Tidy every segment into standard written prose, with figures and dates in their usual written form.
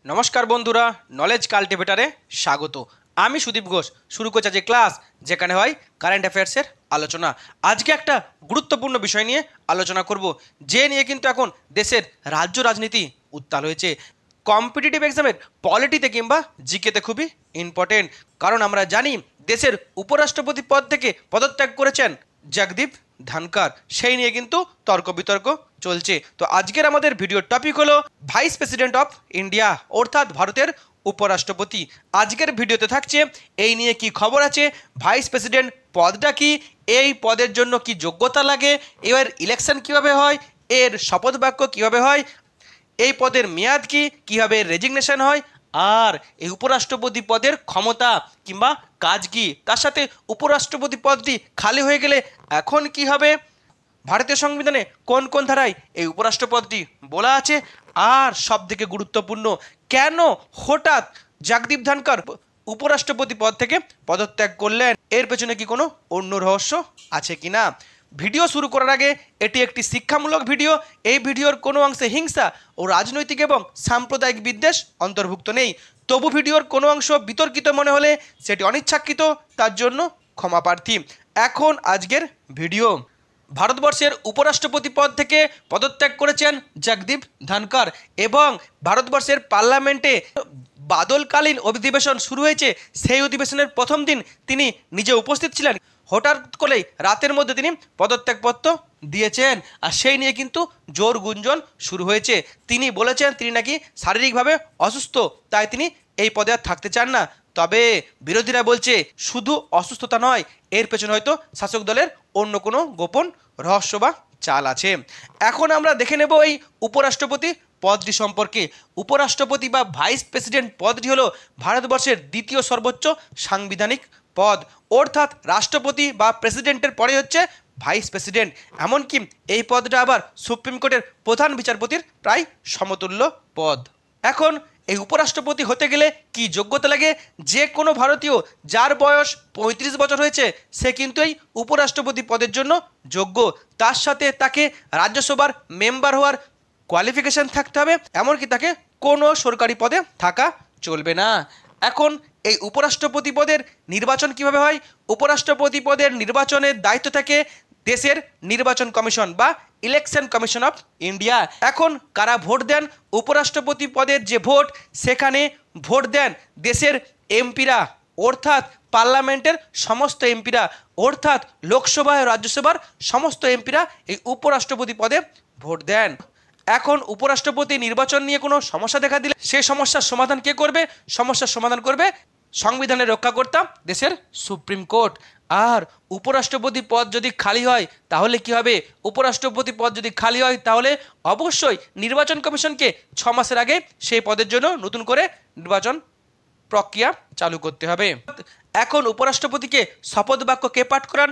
নমস্কার বন্ধুরা, নলেজ কাল্টিভেটারে স্বাগত। আমি সুদীপ ঘোষ শুরু করছি আজকে ক্লাস, যেখানে হয় কারেন্ট অ্যাফেয়ার্সের আলোচনা। আজকে একটা গুরুত্বপূর্ণ বিষয় নিয়ে আলোচনা করব, যে নিয়ে কিন্তু এখন দেশের রাজ্য রাজনীতি উত্তাল হয়েছে। কম্পিটিটিভ এক্সামের পলিটিতে কিংবা জিকেতে খুবই ইম্পর্টেন্ট, কারণ আমরা জানি দেশের উপরাষ্ট্রপতি পদ থেকে পদত্যাগ করেছেন জগদীপ ধনকর। সেই নিয়ে কিন্তু তর্ক বিতর্ক চলছে। তো আজকের আমাদের ভিডিওর টপিক হলো ভাইস প্রেসিডেন্ট অফ ইন্ডিয়া, অর্থাৎ ভারতের উপরাষ্ট্রপতি। আজকের ভিডিওতে থাকছে এই নিয়ে কি খবর আছে, ভাইস প্রেসিডেন্ট পদটা কি, এই পদের জন্য কি যোগ্যতা লাগে, এর ইলেকশন কিভাবে হয়, এর শপথ বাক্য কিভাবে হয়, এই পদের মেয়াদ কি, কীভাবে রেজিগনেশন হয়, আর এই উপরাষ্ট্রপতি পদের ক্ষমতা কিংবা কাজ কি, তার সাথে উপরাষ্ট্রপতি পদটি খালি হয়ে গেলে এখন কি হবে, ভারতীয় সংবিধানে কোন কোন ধারায় এই উপরাষ্ট্রপদটি বলা আছে, আর সবথেকে গুরুত্বপূর্ণ, কেন হঠাৎ জগদীপ ধনকর উপরাষ্ট্রপতি পদ থেকে পদত্যাগ করলেন, এর পেছনে কি কোনো অন্য রহস্য আছে কিনা। ভিডিও শুরু করার আগে, এটি একটি শিক্ষামূলক ভিডিও। এই ভিডিওর কোনো অংশে হিংসা ও রাজনৈতিক এবং সাম্প্রদায়িক বিদ্বেষ অন্তর্ভুক্ত নেই। তবু ভিডিওর কোনো অংশ বিতর্কিত মনে হলে সেটি অনিচ্ছাকৃত, তার জন্য ক্ষমা প্রার্থী। এখন আজকের ভিডিও। ভারতবর্ষের উপরাষ্ট্রপতি পদ থেকে পদত্যাগ করেছেন জগদীপ ধনকর, এবং ভারতবর্ষের পার্লামেন্টে বাদলকালীন অধিবেশন শুরু হয়েছে। সেই অধিবেশনের প্রথম দিন তিনি নিজে উপস্থিত ছিলেন। হঠাৎ করেই রাতের মধ্যে তিনি পদত্যাগপত্র দিয়েছেন, আর সেই নিয়ে কিন্তু জোর গুঞ্জন শুরু হয়েছে। তিনি বলেছেন তিনি নাকি শারীরিকভাবে অসুস্থ, তাই তিনি এই পদে আর থাকতে চান না। তবে বিরোধীরা বলছে শুধু অসুস্থতা নয়, এর পেছনে হয়তো শাসক দলের অন্য কোনো গোপন রহস্য বা চাল আছে। এখন আমরা দেখে নেব এই উপরাষ্ট্রপতি পদটি সম্পর্কে। উপরাষ্ট্রপতি বা ভাইস প্রেসিডেন্ট পদটি হলো ভারতবর্ষের দ্বিতীয় সর্বোচ্চ সাংবিধানিক পদ, অর্থাৎ রাষ্ট্রপতি বা প্রেসিডেন্টের পরে হচ্ছে ভাইস প্রেসিডেন্ট। এমনকি এই পদটা আবার সুপ্রিম কোর্টের প্রধান বিচারপতির প্রায় সমতুল্য পদ। এখন এই উপরাষ্ট্রপতি হতে গেলে কি যোগ্যতা লাগে? যে কোনো ভারতীয় যার বয়স 35 বছর হয়েছে, সে কিন্তু এই উপরাষ্ট্রপতি পদের জন্য যোগ্য। তার সাথে তাকে রাজ্যসভার মেম্বার হওয়ার কোয়ালিফিকেশান থাকতে হবে, এমনকি তাকে কোনো সরকারি পদে থাকা চলবে না। এখন এই উপরাষ্ট্রপতি পদের নির্বাচন কিভাবে হয়? উপরাষ্ট্রপতি পদের নির্বাচনের দায়িত্ব থাকে দেশের নির্বাচন কমিশন বা ইলেকশন কমিশন অফ ইন্ডিয়া। এখন কারা ভোট দেন? উপরাষ্ট্রপতি পদের যে ভোট, সেখানে ভোট দেন দেশের এমপিরা, অর্থাৎ পার্লামেন্টের সমস্ত এমপিরা, অর্থাৎ লোকসভা ও রাজ্যসভার সমস্ত এমপিরা এই উপরাষ্ট্রপতি পদে ভোট দেন। এখন উপরাষ্ট্রপতি নির্বাচন নিয়ে কোনো সমস্যা দেখা দিলে সেই সমস্যার সমাধান কে করবে? সমস্যার সমাধান করবে সংবিধানের রক্ষাকর্তা দেশের সুপ্রিম কোর্ট। আর উপরাষ্ট্রপতি পদ যদি খালি হয় তাহলে কি হবে? উপরাষ্ট্রপতি পদ যদি খালি হয় তাহলে অবশ্যই নির্বাচন কমিশনকে 6 মাসের আগে সেই পদের জন্য নতুন করে নির্বাচন প্রক্রিয়া চালু করতে হবে। এখন উপরাষ্ট্রপতিকে শপথ বাক্য কে পাঠ করান?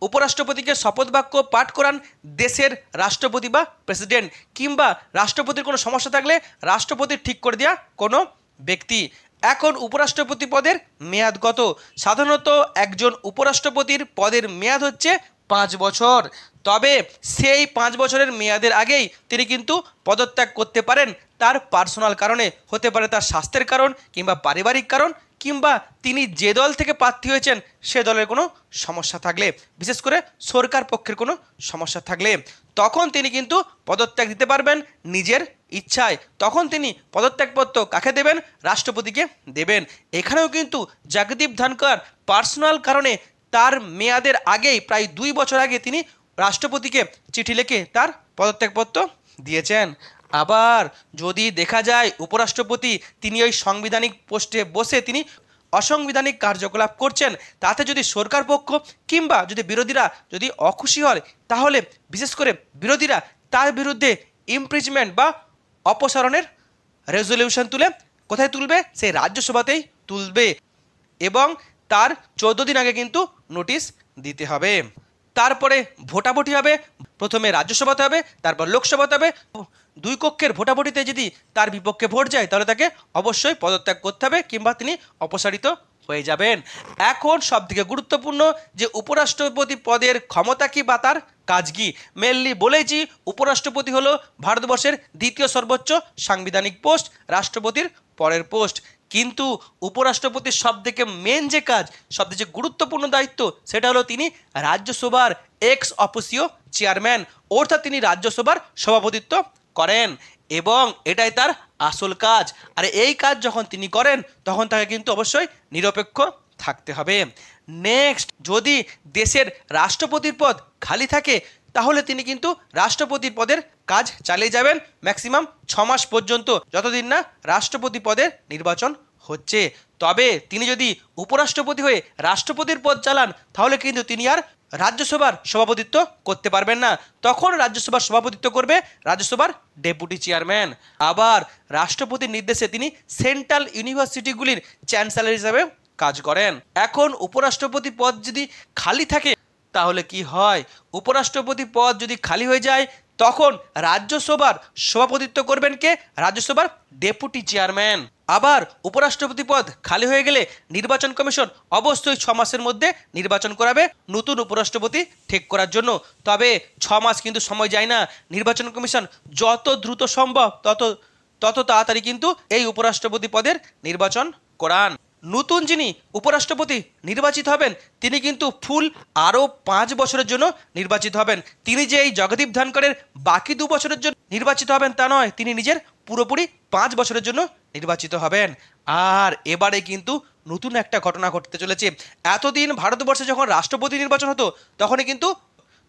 উপরাষ্ট্রপতিকে শপথ বাক্য পাঠ করান দেশের রাষ্ট্রপতি বা প্রেসিডেন্ট, কিংবা রাষ্ট্রপতির কোনো সমস্যা থাকলে রাষ্ট্রপতির ঠিক করে দেওয়া কোনো ব্যক্তি। এখন উপরাষ্ট্রপতি পদের মেয়াদ কত? সাধারণত একজন উপরাষ্ট্রপতির পদের মেয়াদ হচ্ছে 5 বছর। তবে সেই 5 বছরের মেয়াদের আগেই তিনি কিন্তু পদত্যাগ করতে পারেন, তার পার্সোনাল কারণে। হতে পারে তার স্বাস্থ্যের কারণ, কিংবা পারিবারিক কারণ, কিংবা তিনি যে দল থেকে প্রার্থী হয়েছেন সে দলের কোনো সমস্যা থাকলে, বিশেষ করে সরকার পক্ষের কোনো সমস্যা থাকলে, তখন তিনি কিন্তু পদত্যাগ দিতে পারবেন নিজের ইচ্ছায়। তখন তিনি পদত্যাগপত্র কাকে দেবেন? রাষ্ট্রপতিকে দেবেন। এখানেও কিন্তু জগদীপ ধনকর পার্সোনাল কারণে তার মেয়াদের আগেই, প্রায় 2 বছর আগে, তিনি রাষ্ট্রপতিকে চিঠি লিখে তার পদত্যাগপত্র দিয়েছেন। আবার যদি দেখা যায় উপরাষ্ট্রপতি তিনি ওই সাংবিধানিক পোস্টে বসে তিনি অসাংবিধানিক কার্যকলাপ করছেন, তাতে যদি সরকার পক্ষ কিংবা যদি বিরোধীরা যদি অখুশি হয়, তাহলে বিশেষ করে বিরোধীরা তার বিরুদ্ধে ইমপিচমেন্ট বা অপসারণের রেজলিউশন তুলে কোথায় তুলবে? সেই রাজ্যসভাতেই তুলবে, এবং তার 14 দিন আগে কিন্তু নোটিশ দিতে হবে। তারপরে ভোটাভুটি হবে, প্রথমে রাজ্যসভাতে হবে, তারপর লোকসভাতে হবে। 2 কক্ষের ভোটাভুটিতে যদি তার বিপক্ষে ভোট যায় তাহলে তাকে অবশ্যই পদত্যাগ করতে হবে, কিংবা তিনি অপসারিত হয়ে যাবেন। এখন সবথেকে গুরুত্বপূর্ণ যে উপরাষ্ট্রপতি পদের ক্ষমতা কি বা তার কাজ কি। মেনলি বলেছি উপরাষ্ট্রপতি হলো ভারতবর্ষের দ্বিতীয় সর্বোচ্চ সাংবিধানিক পোস্ট, রাষ্ট্রপতির পরের পোস্ট। কিন্তু উপরাষ্ট্রপতির সবথেকে মেন যে কাজ, সবথেকে যে গুরুত্বপূর্ণ দায়িত্ব, সেটা হলো তিনি রাজ্যসভার এক্স অফিসিও চেয়ারম্যান, অর্থাৎ তিনি রাজ্যসভার সভাপতিত্ব করেন এবং এটাই তার আসল কাজ। আর এই কাজ যখন তিনি করেন তখন তাকে কিন্তু অবশ্যই নিরপেক্ষ থাকতে হবে। নেক্সট, যদি দেশের রাষ্ট্রপতির পদ খালি থাকে তাহলে তিনি কিন্তু রাষ্ট্রপতির পদের কাজ চালিয়ে যাবেন ম্যাক্সিমাম 6 মাস পর্যন্ত, যতদিন না রাষ্ট্রপতি পদের নির্বাচন হচ্ছে। তবে তিনি যদি উপরাষ্ট্রপতি হয়ে রাষ্ট্রপতির পদ চালান তাহলে কিন্তু তিনি আর রাজ্যসভার সভাপতিত্ব করতে পারবেন না। তখন রাজ্যসভার সভাপতিত্ব করবে রাজ্যসভার ডেপুটি চেয়ারম্যান। আবার রাষ্ট্রপতির নির্দেশে তিনি সেন্ট্রাল ইউনিভার্সিটিগুলির চ্যান্সেলর হিসাবে কাজ করেন। এখন উপরাষ্ট্রপতি পদ যদি খালি থাকে তাহলে কি হয়, উপরাষ্ট্রপতি পদ যদি খালি হয়ে যায় তখন রাজ্যসভার সভাপতিত্ব করবেন কে, রাজ্যসভার ডেপুটি চেয়ারম্যান। আবার উপরাষ্ট্রপতি পদ খালি হয়ে গেলে নির্বাচন কমিশন অবশ্যই 6 মাসের মধ্যে নির্বাচন করাবে নতুন উপরাষ্ট্রপতি ঠিক করার জন্য। তবে 6 মাস কিন্তু সময় যায় না, নির্বাচন কমিশন যত দ্রুত সম্ভব তত তাড়াতাড়ি কিন্তু এই উপরাষ্ট্রপতি পদের নির্বাচন করান। নতুন যিনি উপরাষ্ট্রপতি নির্বাচিত হবেন তিনি কিন্তু ফুল আরও 5 বছরের জন্য নির্বাচিত হবেন। তিনি যে এই জগদীপ ধনকরের বাকি 2 বছরের জন্য নির্বাচিত হবেন তা নয়, তিনি নিজের পুরোপুরি 5 বছরের জন্য নির্বাচিত হবেন। আর এবারে কিন্তু নতুন একটা ঘটনা ঘটতে চলেছে। এতদিন ভারতবর্ষে যখন রাষ্ট্রপতি নির্বাচন হতো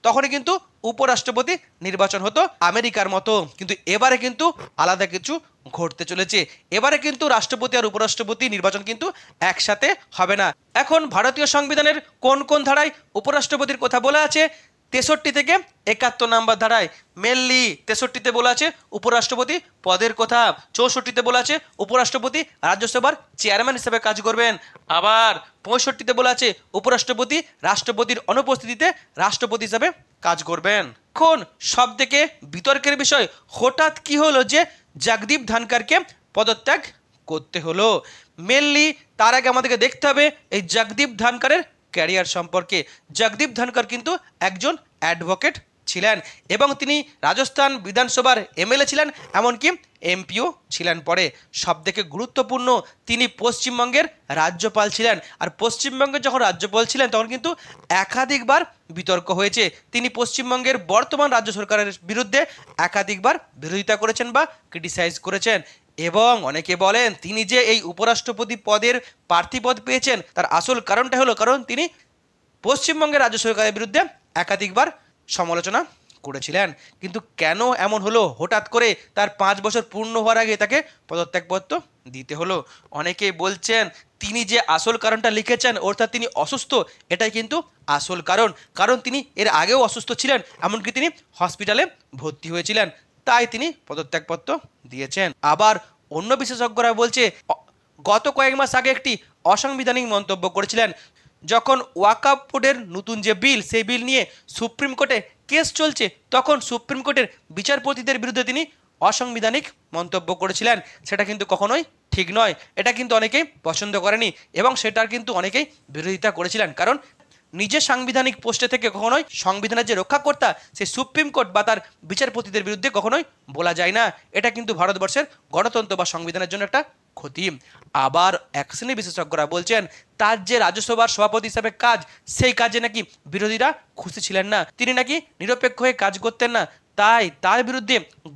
তখনই কিন্তু উপরাষ্ট্রপতি নির্বাচন হতো আমেরিকার মতো, কিন্তু এবারে কিন্তু আলাদা কিছু ঘটতে চলেছে। এবারে কিন্তু রাষ্ট্রপতি আর উপরাষ্ট্রপতি নির্বাচন কিন্তু একসাথে হবে না। এখন ভারতীয় সংবিধানের কোন কোন ধারায় উপরাষ্ট্রপতির কথা বলা আছে, 63 থেকে 71 নম্বর ধারায় মেনলি 63তে বলা আছে উপরাষ্ট্রপতি পদের কথা, 64তে বলা আছে উপরাষ্ট্রপতি রাজ্যসভার চেয়ারম্যান হিসেবে কাজ করবেন, আবার 65তে বলা আছে উপরাষ্ট্রপতি রাষ্ট্রপতির অনুপস্থিতিতে রাষ্ট্রপতি হিসেবে কাজ করবেন। এখন সব থেকে বিতর্কের বিষয়, হঠাৎ কি হলো যে জগদীপ ধনকরকে পদত্যাগ করতে হলো। মেনলি তার আগে আমাদেরকে দেখতে হবে এই জগদীপ ধনকরের ক্যারিয়ার সম্পর্কে। জগদীপ ধনকর কিন্তু একজন অ্যাডভোকেট ছিলেন এবং তিনি রাজস্থান বিধানসভার এমএলএ ছিলেন, এমনকি এমপিও ছিলেন পরে। সবথেকে গুরুত্বপূর্ণ, তিনি পশ্চিমবঙ্গের রাজ্যপাল ছিলেন। আর পশ্চিমবঙ্গের যখন রাজ্যপাল ছিলেন তখন কিন্তু একাধিকবার বিতর্ক হয়েছে। তিনি পশ্চিমবঙ্গের বর্তমান রাজ্য সরকারের বিরুদ্ধে একাধিকবার বিরোধিতা করেছেন বা ক্রিটিসাইজ করেছেন। এবং অনেকে বলেন তিনি যে এই উপরাষ্ট্রপতি পদের প্রার্থী পদ পেয়েছেন তার আসল কারণটা হলো কারণ তিনি পশ্চিমবঙ্গের রাজ্য সরকারের বিরুদ্ধে একাধিকবার সমালোচনা করেছিলেন। কিন্তু কেন এমন হলো, হঠাৎ করে তার 5 বছর পূর্ণ হওয়ার আগে তাকে পদত্যাগপত্র দিতে হলো? অনেকেই বলছেন তিনি যে আসল কারণটা লিখেছেন অর্থাৎ তিনি অসুস্থ, এটাই কিন্তু আসল কারণ তিনি এর আগেও অসুস্থ ছিলেন, এমনকি তিনি হসপিটালে ভর্তি হয়েছিলেন, তাই তিনি পদত্যাগপত্র দিয়েছেন। আবার অন্য বিশেষজ্ঞরা বলছে গত কয়েক মাস আগে একটি অসাংবিধানিক মন্তব্য করেছিলেন। যখন ওয়াকফ বোর্ডের নতুন যে বিল, সেই বিল নিয়ে সুপ্রিম কোর্টে কেস চলছে, তখন সুপ্রিম কোর্টের বিচারপতিদের বিরুদ্ধে তিনি অসাংবিধানিক মন্তব্য করেছিলেন। সেটা কিন্তু কখনোই ঠিক নয়, এটা কিন্তু অনেকেই পছন্দ করেনি এবং সেটার কিন্তু অনেকেই বিরোধিতা করেছিলেন। কারণ নিজের সাংবিধানিক পোস্টে থেকে কখনোই সংবিধানের যে রক্ষাকর্তা সেই সুপ্রিম কোর্ট বা তার বিচারপতিদের বিরুদ্ধে কখনোই বলা যায় না। এটা কিন্তু ভারতবর্ষের গণতন্ত্র বা সংবিধানের জন্য একটা ক্ষতি। আবার এক শ্রেণীর বিশেষজ্ঞরা বলছেন তার যে রাজ্যসভার সভাপতি হিসাবে কাজ, সেই কাজে নাকি বিরোধীরা খুশি ছিলেন না, তিনি নাকি নিরপেক্ষ হয়ে কাজ করতেন না, তাই তার বিরুদ্ধে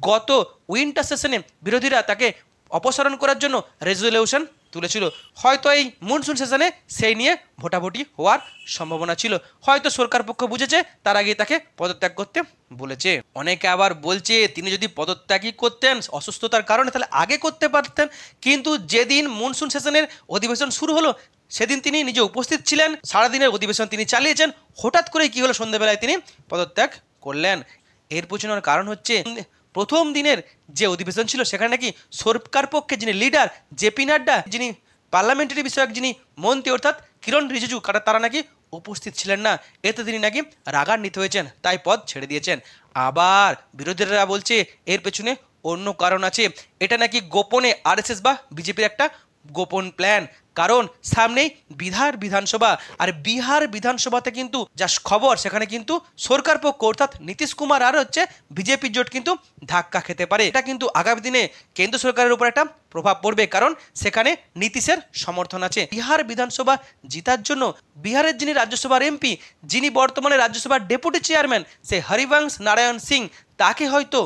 গত উইন্টার সেশনে বিরোধীরা তাকে অপসারণ করার জন্য রেজলিউশন তুলেছিল। হয়তো এই মনসুন সেশনে সেই নিয়ে ভোটাভুটি হওয়ার সম্ভাবনা ছিল, হয়তো সরকার পক্ষ বুঝেছে তার আগে তাকে পদত্যাগ করতে বলেছে। অনেকে আবার বলছে তিনি যদি পদত্যাগই করতেন অসুস্থতার কারণে তাহলে আগে করতে পারতেন, কিন্তু যেদিন মনসুন সেশনের অধিবেশন শুরু হলো সেদিন তিনি নিজে উপস্থিত ছিলেন, সারাদিনের অধিবেশন তিনি চালিয়েছেন, হঠাৎ করেই কী হলো সন্ধ্যাবেলায় তিনি পদত্যাগ করলেন। এর পেছনের কারণ হচ্ছে প্রথম দিনের যে অধিবেশন ছিল সেখানে নাকি সরকার পক্ষে যিনি লিডার জেপি নাড্ডা, যিনি পার্লামেন্টারি বিষয়ক যিনি মন্ত্রী অর্থাৎ কিরণ রিজিজু, তারা নাকি উপস্থিত ছিলেন না, এতে তিনি নাকি রাগান্বিত হয়েছেন, তাই পদ ছেড়ে দিয়েছেন। আবার বিরোধীরা বলছে এর পেছনে অন্য কারণ আছে, এটা নাকি গোপনে আরএসএস বা বিজেপির একটা গোপন প্ল্যান, কারণ সামনেই বিধানসভা, আর বিহার বিধানসভাতে কিন্তু যা খবর সেখানে কিন্তু সরকার পক্ষ অর্থাৎ নীতিশ কুমার আর বিজেপি জোট কিন্তু ধাক্কা খেতে পারে। এটা কিন্তু আগামী দিনে কেন্দ্র সরকারের উপর একটা প্রভাব পড়বে, কারণ সেখানে নীতিশের সমর্থন আছে। বিহার বিধানসভা জিতার জন্য বিহারের যিনি রাজ্যসভার এমপি, যিনি বর্তমানে রাজ্যসভার ডেপুটি চেয়ারম্যান, সে হরিবংশ নারায়ণ সিং, তাকে হয়তো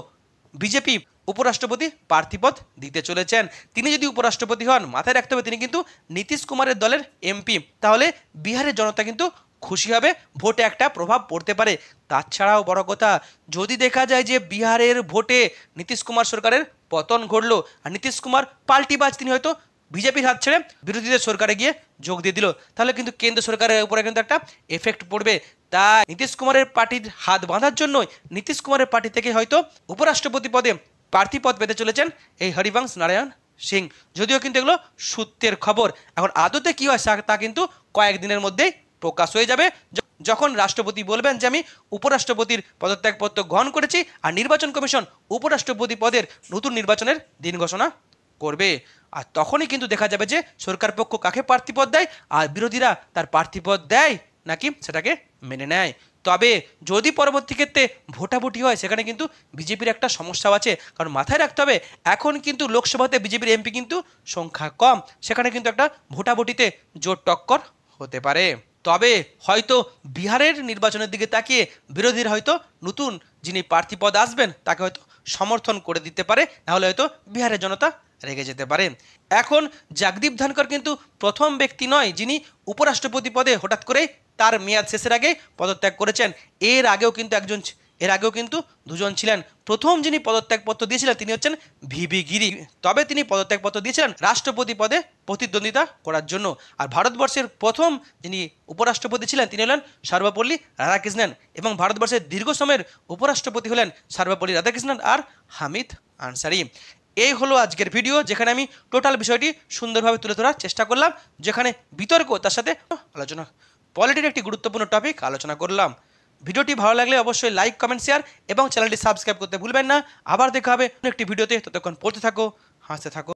বিজেপি উপরাষ্ট্রপতি প্রার্থীপদ দিতে চলেছেন। তিনি যদি উপরাষ্ট্রপতি হন, মাথায় রাখতে হবে তিনি কিন্তু নীতিশ কুমারের দলের এমপি, তাহলে বিহারের জনতা কিন্তু খুশি হবে, ভোটে একটা প্রভাব পড়তে পারে। তাছাড়াও বড় কথা, যদি দেখা যায় যে বিহারের ভোটে নীতিশ কুমার সরকারের পতন ঘটলো আর নীতিশ কুমার পাল্টিবাজ, তিনি হয়তো বিজেপির হাত ছেড়ে বিরোধীদের সরকারে গিয়ে যোগ দিয়ে দিল, তাহলে কিন্তু কেন্দ্র সরকারের উপরে কিন্তু একটা এফেক্ট পড়বে। তাই নীতিশ কুমারের পার্টির হাত বাঁধার জন্যই নীতিশ কুমারের পার্টি থেকে হয়তো উপরাষ্ট্রপতি পদে প্রার্থীপদ পেতে চলেছেন এই হরিবংশ নারায়ণ সিং। যদিও কিন্তু এগুলো সূত্রের খবর, এখন আদতে কী হয় তা কিন্তু কয়েকদিনের মধ্যেই প্রকাশ হয়ে যাবে, যখন রাষ্ট্রপতি বলবেন যে আমি উপরাষ্ট্রপতির পদত্যাগপত্র গ্রহণ করেছি, আর নির্বাচন কমিশন উপরাষ্ট্রপতি পদের নতুন নির্বাচনের দিন ঘোষণা করবে। আর তখনই কিন্তু দেখা যাবে যে সরকার পক্ষ কাকে প্রার্থীপদ দেয় আর বিরোধীরা তার প্রার্থীপদ দেয় নাকি সেটাকে মেনে নেয়। তবে যদি পরবর্তী ক্ষেত্রে ভোটাভুটি হয়, সেখানে কিন্তু বিজেপির একটা সমস্যা আছে, কারণ মাথায় রাখতে হবে এখন কিন্তু লোকসভাতে বিজেপির এমপি কিন্তু সংখ্যা কম, সেখানে কিন্তু একটা ভোটাভুটিতে জোর টক্কর হতে পারে। তবে হয়তো বিহারের নির্বাচনের দিকে তাকিয়ে বিরোধীরা হয়তো নতুন যিনি প্রার্থীপদ আসবেন তাকে হয়তো সমর্থন করে দিতে পারে, নাহলে হয়তো বিহারের জনতা রেগে যেতে পারে। এখন জগদীপ ধনকর কিন্তু প্রথম ব্যক্তি নয় যিনি উপরাষ্ট্রপতি পদে হঠাৎ করেই তার মেয়াদ শেষের আগে পদত্যাগ করেছেন। এর আগেও কিন্তু দুজন ছিলেন। প্রথম যিনি পদত্যাগপত্র দিয়েছিলেন তিনি হচ্ছেন ভিভি গিরি, তবে তিনি পদত্যাগপত্র দিয়েছিলেন রাষ্ট্রপতি পদে প্রতিদ্বন্দ্বিতা করার জন্য। আর ভারতবর্ষের প্রথম যিনি উপরাষ্ট্রপতি ছিলেন তিনি হলেন সর্বপল্লী রাধাকৃষ্ণন, এবং ভারতবর্ষের দীর্ঘ সময়ের উপরাষ্ট্রপতি হলেন সর্বপল্লী রাধাকৃষ্ণন আর হামিদ আনসারি। এই হলো আজকের ভিডিও, যেখানে আমি টোটাল বিষয়টি সুন্দরভাবে তুলে ধরার চেষ্টা করলাম, যেখানে বিতর্ক তার সাথে আলোচনা, পলিটির একটি গুরুত্বপূর্ণ টপিক আলোচনা করলাম। ভিডিওটি ভালো লাগলে অবশ্যই লাইক, কমেন্ট, শেয়ার এবং চ্যানেলটি সাবস্ক্রাইব করতে ভুলবেন না। আবার দেখা হবে একটি ভিডিওতে, ততক্ষণ পড়তে থাকো, হাসতে থাকো।